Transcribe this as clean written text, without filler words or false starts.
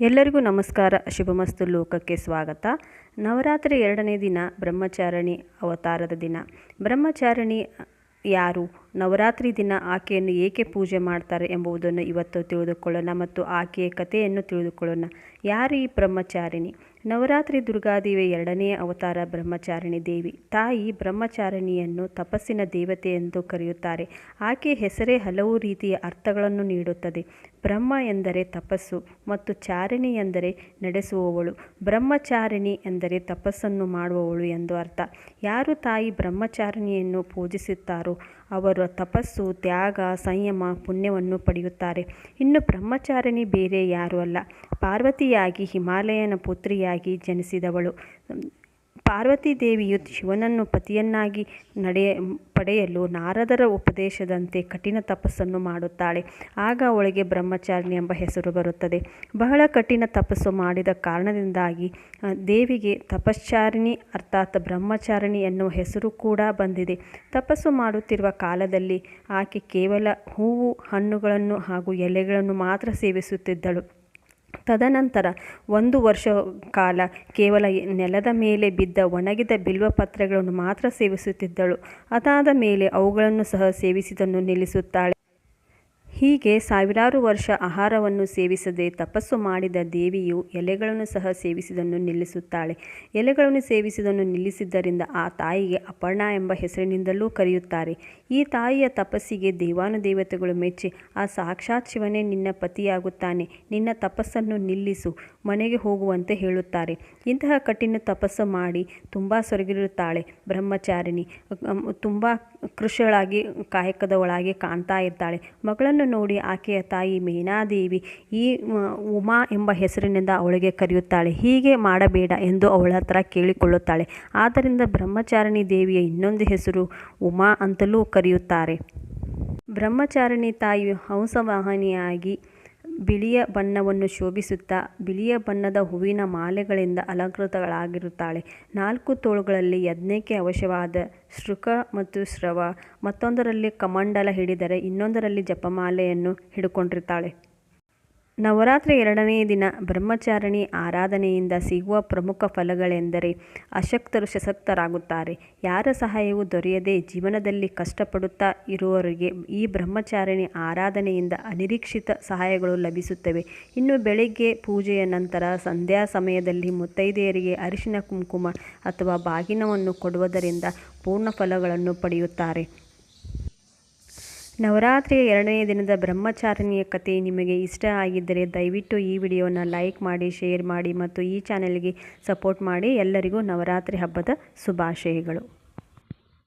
ಎಲ್ಲರಿಗೂ ನಮಸ್ಕಾರ. ಶುಭಮಸ್ತು ಲೋಕಕ್ಕೆ ಸ್ವಾಗತ. ನವರಾತ್ರಿ 2ನೇ ದಿನ ಬ್ರಹ್ಮಚಾರಿಣಿ ಅವತಾರದ ದಿನ. ಬ್ರಹ್ಮಚಾರಿಣಿ ಯಾರು, ನವರಾತ್ರಿ ದಿನ ಆಕೆಯನ್ನು ಏಕೆ ಪೂಜೆ ಮಾಡ್ತಾರೆ ಎಂಬುದನ್ನು ಇವತ್ತು ತಿಳಿದುಕೊಳ್ಳೋಣ ಮತ್ತು ಆಕೆಯ ಕಥೆಯನ್ನು ತಿಳಿದುಕೊಳ್ಳೋಣ. ಯಾರು ಈ ಬ್ರಹ್ಮಚಾರಿಣಿ? ನವರಾತ್ರಿ ದುರ್ಗಾದೇವಿ 2ನೇ ಅವತಾರ ಬ್ರಹ್ಮಚಾರಿಣಿ ದೇವಿ. ತಾಯಿ ಬ್ರಹ್ಮಚಾರಿಣಿಯನ್ನು ತಪಸ್ಸಿನ ದೇವತೆ ಎಂದು ಕರೆಯುತ್ತಾರೆ. ಆಕೆಯ ಹೆಸರೇ ಹಲವು ರೀತಿಯ ಅರ್ಥಗಳನ್ನು ನೀಡುತ್ತದೆ. ಬ್ರಹ್ಮ ಎಂದರೆ ತಪಸ್ಸು ಮತ್ತು ಚಾರಿಣಿ ಎಂದರೆ ನಡೆಸುವವಳು. ಬ್ರಹ್ಮಚಾರಿಣಿ ಎಂದರೆ ತಪಸ್ಸನ್ನು ಮಾಡುವವಳು ಎಂದು ಅರ್ಥ. ಯಾರು ತಾಯಿ ಬ್ರಹ್ಮಚಾರಿಣಿಯನ್ನು ಪೂಜಿಸುತ್ತಾರೋ ಅವರು ತಪಸ್ಸು, ತ್ಯಾಗ, ಸಂಯಮ, ಪುಣ್ಯವನ್ನು ಪಡೆಯುತ್ತಾರೆ. ಇನ್ನು ಬ್ರಹ್ಮಚಾರಿಣಿ ಬೇರೆ ಯಾರೂ ಅಲ್ಲ, ಪಾರ್ವತಿಯಾಗಿ ಹಿಮಾಲಯನ ಪುತ್ರಿಯಾಗಿ ಜನಿಸಿದವಳು. ಪಾರ್ವತಿ ದೇವಿಯು ಶಿವನನ್ನು ಪತಿಯನ್ನಾಗಿ ಪಡೆಯಲು ನಾರದರ ಉಪದೇಶದಂತೆ ಕಠಿಣ ತಪಸ್ಸನ್ನು ಮಾಡುತ್ತಾಳೆ. ಆಗ ಅವಳಿಗೆ ಬ್ರಹ್ಮಚಾರಿಣಿ ಎಂಬ ಹೆಸರು ಬರುತ್ತದೆ. ಬಹಳ ಕಠಿಣ ತಪಸ್ಸು ಮಾಡಿದ ಕಾರಣದಿಂದಾಗಿ ದೇವಿಗೆ ತಪಶ್ಚಾರಿಣಿ ಅರ್ಥಾತ್ ಬ್ರಹ್ಮಚಾರಿಣಿ ಎನ್ನುವ ಹೆಸರು ಕೂಡ ಬಂದಿದೆ. ತಪಸ್ಸು ಮಾಡುತ್ತಿರುವ ಕಾಲದಲ್ಲಿ ಆಕೆ ಕೇವಲ ಹೂವು, ಹಣ್ಣುಗಳನ್ನು ಹಾಗೂ ಎಲೆಗಳನ್ನು ಮಾತ್ರ ಸೇವಿಸುತ್ತಿದ್ದಳು. ತದನಂತರ 1 ವರ್ಷ ಕಾಲ ಕೇವಲ ನೆಲದ ಮೇಲೆ ಬಿದ್ದ ಒಣಗಿದ ಬಿಲ್ವಪತ್ರೆಗಳನ್ನು ಮಾತ್ರ ಸೇವಿಸುತ್ತಿದ್ದಳು. ಅದಾದ ಮೇಲೆ ಅವುಗಳನ್ನು ಸಹ ಸೇವಿಸುವುದನ್ನು ನಿಲ್ಲಿಸುತ್ತಾಳೆ. ಹೀಗೆ ಸಾವಿರಾರು ವರ್ಷ ಆಹಾರವನ್ನು ಸೇವಿಸದೆ ತಪಸ್ಸು ಮಾಡಿದ ದೇವಿಯು ಎಲೆಗಳನ್ನು ಸಹ ಸೇವಿಸುವುದನ್ನು ನಿಲ್ಲಿಸುತ್ತಾಳೆ. ಎಲೆಗಳನ್ನು ಸೇವಿಸುವುದನ್ನು ನಿಲ್ಲಿಸಿದ್ದರಿಂದ ಆ ತಾಯಿಗೆ ಅಪರ್ಣಾ ಎಂಬ ಹೆಸರಿನಿಂದಲೂ ಕರೆಯುತ್ತಾರೆ. ಈ ತಾಯಿಯ ತಪಸ್ಸಿಗೆ ದೇವಾನುದೇವತೆಗಳು ಮೆಚ್ಚಿ, ಆ ಸಾಕ್ಷಾತ್ ಶಿವನೇ ನಿನ್ನ ಪತಿಯಾಗುತ್ತಾನೆ, ನಿನ್ನ ತಪಸ್ಸನ್ನು ನಿಲ್ಲಿಸು, ಮನೆಗೆ ಹೋಗುವಂತೆ ಹೇಳುತ್ತಾರೆ. ಇಂತಹ ಕಠಿಣ ತಪಸ್ಸು ಮಾಡಿ ತುಂಬ ಸೊರಗಿರುತ್ತಾಳೆ ಬ್ರಹ್ಮಚಾರಿಣಿ. ತುಂಬ ಕೃಶಳಾಗಿ ಕಾಯಕದವಳಾಗಿ ಕಾಣ್ತಾ ಇರ್ತಾಳೆ. ಮಗಳನ್ನು ನೋಡಿ ಆಕೆಯ ತಾಯಿ ಮೇನಾದೇವಿ ಈ ಉಮಾ ಎಂಬ ಹೆಸರಿನಿಂದ ಅವಳಿಗೆ ಕರೆಯುತ್ತಾಳೆ. ಹೀಗೆ ಮಾಡಬೇಡ ಎಂದು ಅವಳ ಹತ್ರ ಕೇಳಿಕೊಳ್ಳುತ್ತಾಳೆ. ಆದ್ದರಿಂದ ಬ್ರಹ್ಮಚಾರಿಣಿ ದೇವಿಯ ಇನ್ನೊಂದು ಹೆಸರು ಉಮಾ ಅಂತಲೂ ಕರೆಯುತ್ತಾರೆ. ಬ್ರಹ್ಮಚಾರಿಣಿ ತಾಯಿಯು ಹಂಸವಾಹಿನಿಯಾಗಿ ಬಿಳಿಯ ಬಣ್ಣವನ್ನು ಶೋಭಿಸುತ್ತಾ ಬಿಳಿಯ ಬಣ್ಣದ ಹೂವಿನ ಮಾಲೆಗಳಿಂದ ಅಲಂಕೃತಳಾಗಿರುತ್ತಾಳೆ. 4 ತೋಳುಗಳಲ್ಲಿ ಯಜ್ಞಕ್ಕೆ ಅವಶ್ಯವಾದ ಶೃಕ ಮತ್ತು ಸ್ರವ, ಮತ್ತೊಂದರಲ್ಲಿ ಕಮಂಡಲ ಹಿಡಿದರೆ ಇನ್ನೊಂದರಲ್ಲಿ ಜಪಮಾಲೆಯನ್ನು ಹಿಡ್ಕೊಂಡಿರ್ತಾಳೆ. ನವರಾತ್ರಿ 2ನೇ ದಿನ ಬ್ರಹ್ಮಚಾರಿಣಿ ಆರಾಧನೆಯಿಂದ ಸಿಗುವ ಪ್ರಮುಖ ಫಲಗಳೆಂದರೆ ಅಶಕ್ತರು ಸಶಕ್ತರಾಗುತ್ತಾರೆ. ಯಾರ ಸಹಾಯವೂ ದೊರೆಯದೆ ಜೀವನದಲ್ಲಿ ಕಷ್ಟಪಡುತ್ತಾ ಇರುವವರಿಗೆ ಈ ಬ್ರಹ್ಮಚಾರಿಣಿ ಆರಾಧನೆಯಿಂದ ಅನಿರೀಕ್ಷಿತ ಸಹಾಯಗಳು ಲಭಿಸುತ್ತವೆ. ಇನ್ನು ಬೆಳಿಗ್ಗೆ ಪೂಜೆಯ ನಂತರ ಸಂಧ್ಯಾ ಸಮಯದಲ್ಲಿ ಮುತ್ತೈದೆಯರಿಗೆ ಅರಿಶಿನ ಕುಂಕುಮ ಅಥವಾ ಬಾಗಿನವನ್ನು ಕೊಡುವುದರಿಂದ ಪೂರ್ಣ ಫಲಗಳನ್ನು ಪಡೆಯುತ್ತಾರೆ. ನವರಾತ್ರಿಯ 2ನೇ ದಿನದ ಬ್ರಹ್ಮಚಾರಿಣಿಯ ಕಥೆ ನಿಮಗೆ ಇಷ್ಟ ಆಗಿದ್ದರೆ ದಯವಿಟ್ಟು ಈ ವಿಡಿಯೋನ ಲೈಕ್ ಮಾಡಿ, ಶೇರ್ ಮಾಡಿ ಮತ್ತು ಈ ಚಾನೆಲ್ಗೆ ಸಪೋರ್ಟ್ ಮಾಡಿ. ಎಲ್ಲರಿಗೂ ನವರಾತ್ರಿ ಹಬ್ಬದ ಶುಭಾಶಯಗಳು.